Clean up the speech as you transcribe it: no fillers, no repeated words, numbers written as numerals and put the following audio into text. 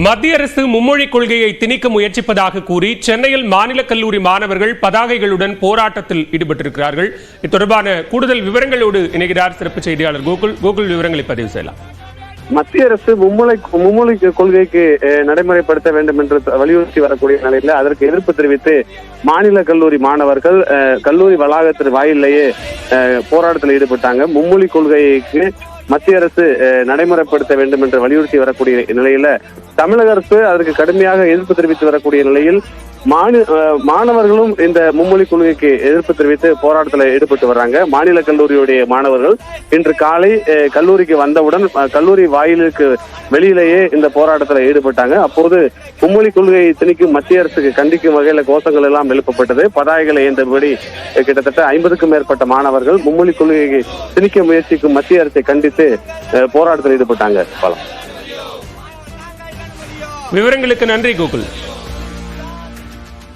மத்திய அரசு மும்மொழி கொள்கையை திணிக்க முயற்சிப்பதாக கூறி சென்னையில் மாநில கல்லூரி மாணவர்கள் பதாகைகளுடன் போராட்டத்தில் ஈடுபட்டிருக்கிறார்கள். இது தொடர்பான கூடுதல் விவரங்களோடு இணைகிறார் சிறப்பு செய்தியாளர் கோகுல். விவரங்களை பதிவு செய்யலாம். மத்திய அரசு மும்மொழி கொள்கைக்கு நடைமுறைப்படுத்த வேண்டும் என்று வலியுறுத்தி வரக்கூடிய நிலையில அதற்கு எதிர்ப்பு தெரிவித்து மாநில கல்லூரி மாணவர்கள் கல்லூரி வளாகத்தின் வாயிலேயே போராட்டத்தில் ஈடுபட்டாங்க. மும்மொழி கொள்கைக்கு மத்திய அரசு நடைமுறைப்படுத்த வேண்டும் என்று வலியுறுத்தி வரக்கூடிய நிலையில தமிழக அரசு அதற்கு கடுமையாக எதிர்ப்பு தெரிவித்து வரக்கூடிய நிலையில் மாணவர்களும் இந்த மும்மொழி கொள்கைக்கு எதிர்ப்பு தெரிவித்து போராட்டத்தில் ஈடுபட்டு வர்றாங்க. மாநில கல்லூரியுடைய மாணவர்கள் இன்று காலை கல்லூரிக்கு வந்தவுடன் கல்லூரி வாயிலுக்கு வெளியிலேயே இந்த போராட்டத்தில் ஈடுபட்டாங்க. அப்போது மும்மொழி கொள்கையை திணிக்கும் மத்திய அரசுக்கு கண்டிக்கும் வகையில கோஷங்கள் எல்லாம் எழுப்பப்பட்டது. பதாகைகளை ஏந்தபடி கிட்டத்தட்ட 50க்கும் மேற்பட்ட மாணவர்கள் மும்மொழி கொள்கையை திணிக்க முயற்சிக்கும் மத்திய அரசை கண்டித்து போராட்டத்தில் ஈடுபட்டாங்க. விவரங்களுக்கு நன்றி கோகுல்.